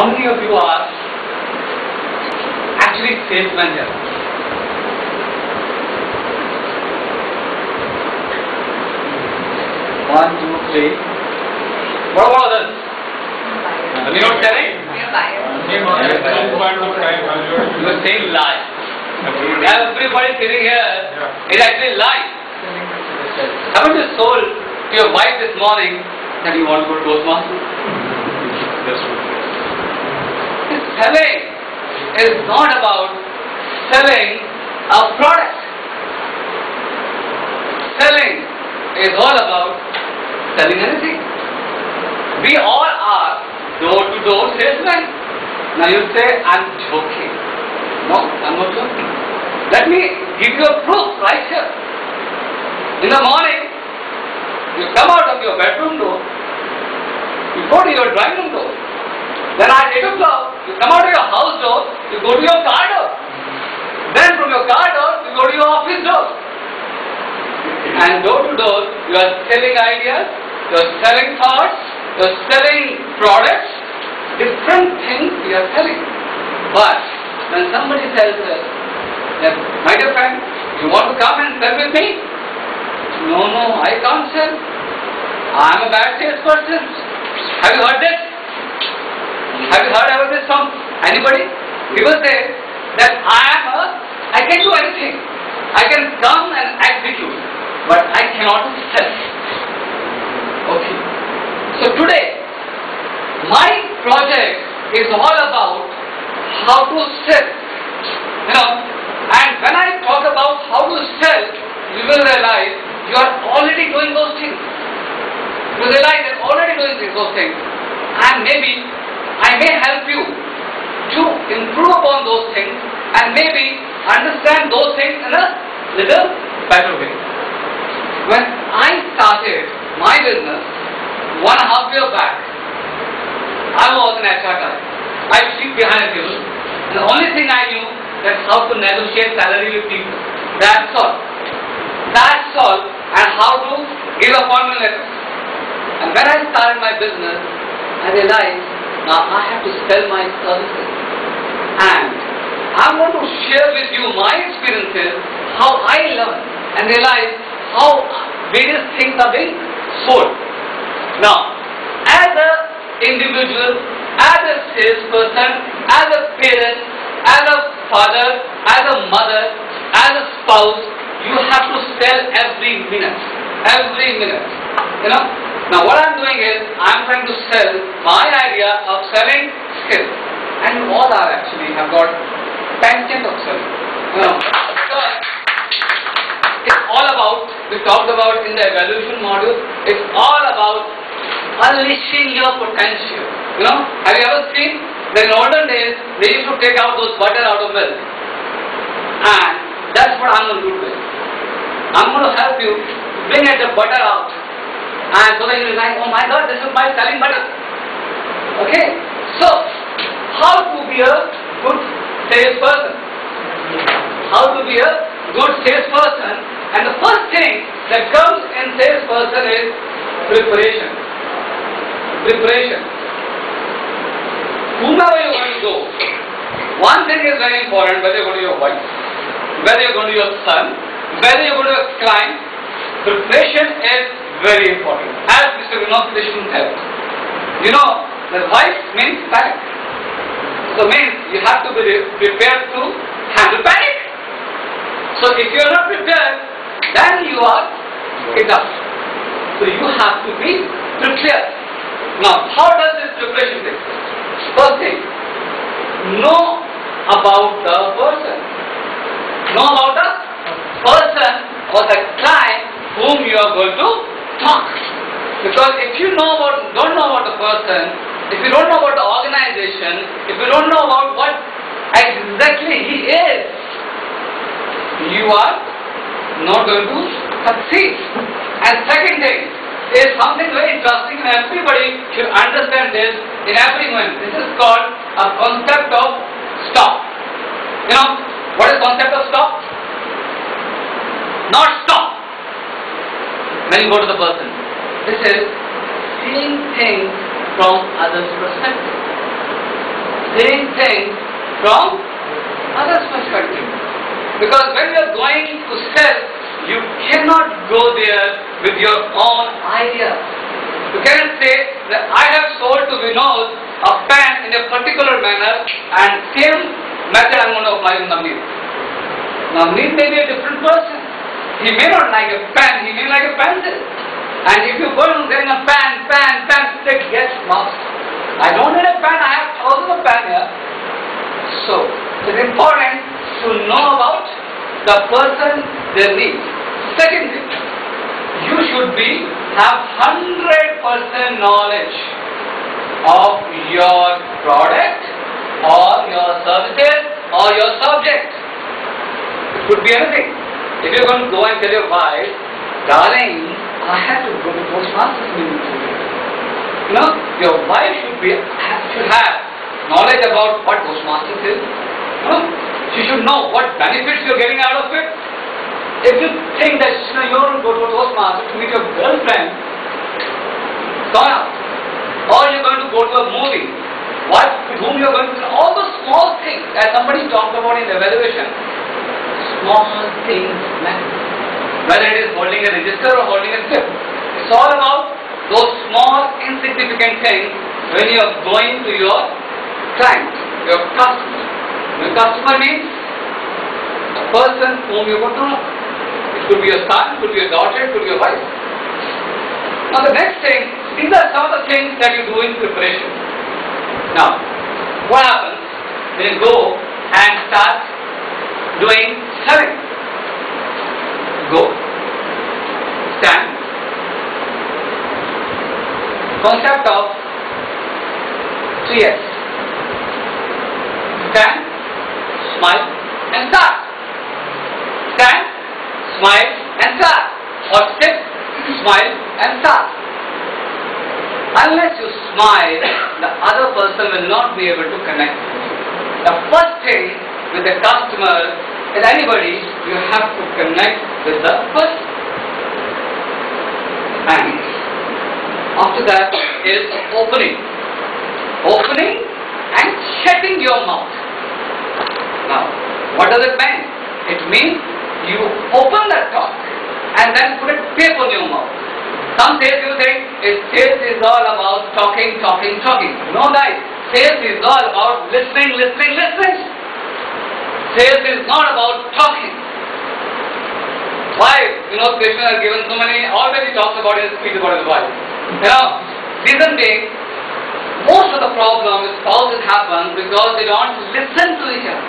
How many of you are actually salesmen here? One, two, three. What about others? Are you not telling? You are saying lie. Everybody sitting here is actually lying. Haven't you told to your wife this morning that you want to go to Toastmaster? Selling is not about selling a product. Selling is all about selling anything. We all are door-to-door salesmen. Now you say, I'm joking. No, I'm not joking. Let me give you a proof right here. In the morning, you come out of your bedroom door, you go to your drawing room door. Then at 8 o'clock, you come out of your house door, you go to your car door. Then from your car door, you go to your office door. And door to door, you are selling ideas, you are selling thoughts, you are selling products, different things you are selling. But when somebody tells us that, my dear friend, you want to come and sell with me? No, I can't sell. I am a bad salesperson. Have you heard this? Have you heard about this from anybody? People say that I can do anything. I can come and execute, but I cannot sell. Okay. So today, my project is all about how to sell. And when I talk about how to sell, you will realize you are already doing those things. You realize you are already doing those things. And maybe I may help you to improve upon those things and maybe understand those things in a little better way. When I started my business 1.5 years back, I was an HR guy. I sit behind a table and the only thing I knew is how to negotiate salary with people. That's all. That's all. And how to give appointment letters. And when I started my business, I realized now I have to sell my services. And I'm going to share with you my experiences, how I learned and realized how various things are being sold. Now, as an individual, as a salesperson, as a parent, as a father, as a mother, as a spouse, you have to sell every minute. Every minute. Now what I'm doing is, I'm trying to sell my idea of selling skills. And you all are actually have got penchant of selling. Because it's all about, we talked about in the evaluation module, it's all about unleashing your potential. Have you ever seen that in olden days, they used to take out those butter out of milk. And that's what I'm going to do today. I'm going to help you bring the butter out. And so that you realize, oh my God, this is my selling butter. Okay? So, how to be a good salesperson? How to be a good salesperson? And the first thing that comes in salesperson is preparation. Preparation. Whomever you're going to go, one thing is very important, whether you're going to your wife, whether you're going to your son, whether you're going to a client, preparation is very important. As Mr. Vinod Krishnan said, the wife means panic. So means you have to be prepared to handle panic. So if you are not prepared, then you are enough. So you have to be prepared. Now, how does this preparation take place? First thing, know about the person. Know about the person or the client whom you are going to talk. Because if you don't know about the person, if you don't know about the organization, if you don't know about what exactly he is, you are not going to succeed. And second thing is something very interesting, and everybody should understand this in every moment. This is called a concept of stop. What is concept of stop? Not stop. When you go to the person, this is seeing things from others' perspective. seeing things from others' perspective. Because when you are going to sell, you cannot go there with your own idea. You cannot say that I have sold to Vinod a pen in a particular manner and same method I am going to apply to Navneet. Navneet may be a different person. He may not like a pen, he may like a pencil. And if you go and bring a pen, it gets lost. I don't need a pen, I have thousands of pens here. So, it is important to know about the person, their needs. Secondly, you should have 100% knowledge of your product or your services or your subject. It could be anything. If you're going to go and tell your wife, darling, I have to go to Toastmasters meeting today. You know, your wife should have knowledge about what Toastmasters is. You know, she should know what benefits you're getting out of it. If you think that you're going to go to a Toastmaster to meet your girlfriend, gone out. Or you're going to go to a movie, with whom you're going to do all those small things that somebody talked about in the evaluation. Small things matter. Whether it is holding a register or holding a slip. It's all about those small insignificant things when you are going to your client, your customer. Your customer means the person whom you want to know. It could be your son, it could be your daughter, it could be your wife. Now the next thing, these are some of the things that you do in preparation. Now, what happens when you go and start doing selling? Go, stand, concept of 3S. Stand, smile and start. Stand, smile and start. Or sit, smile and start. Unless you smile, the other person will not be able to connect with you. The first thing with the customer, with anybody, you have to connect with the person. And after that is opening. Opening and shutting your mouth. Now, what does it mean? It means you open the talk and then put a tape on your mouth. Some days you think sales is all about talking. No guys, sales is all about listening. Sales is not about talking. Why? Krishna has given so many, already talks about his speech about his wife. Reason being, most of the problem with spouses happen because they don't listen to each other.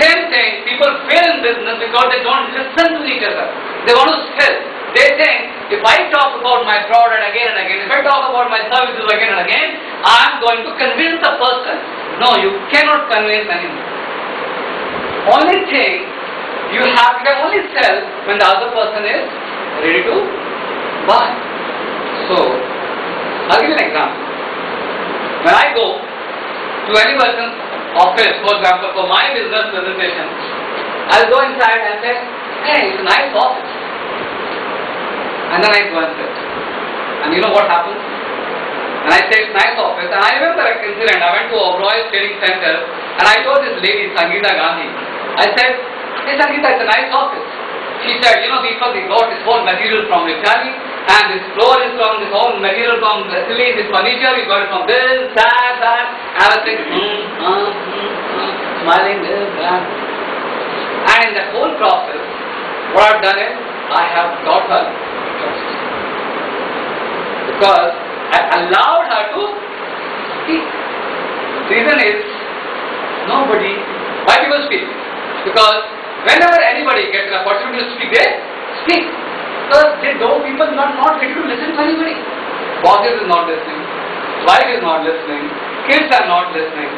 Same thing, people fail in business because they don't listen to each other. They want to sell. They think, if I talk about my product again and again, if I talk about my services again and again, I am going to convince the person. No, you cannot convince anyone. Only thing, you can only sell when the other person is ready to buy. So, I'll give you an example. When I go to any person's office, for example, for my business presentation, I'll go inside and say, hey, it's a nice office. And then I go and sit. And you know what happens? And I say it's nice office. And I remember an incident. I went to Oberoy's Training Center and I told this lady, Sangeeta Gandhi, I said, hey Sangeeta, it's a nice office. She said, Deepak, we got this whole material from Italy and this floor is from this whole material from Italy, this furniture, we got it from this, that. And I was thinking, smiling this, that. And in the whole process, what I've done is, I have got her trust. Because I allowed her to speak. The reason is, why people speak? Because whenever anybody gets an opportunity to speak, they speak. Because people are not ready to listen to anybody. Bosses is not listening, wife is not listening, kids are not listening.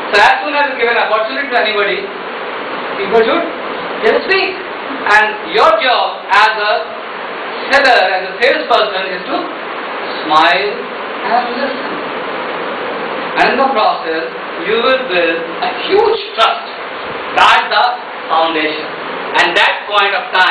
So as soon as you give an opportunity to anybody, people should just speak. And your job as a seller, as a salesperson, is to smile and listen. And in the process, you will build a huge trust. That's the foundation. And that point of time,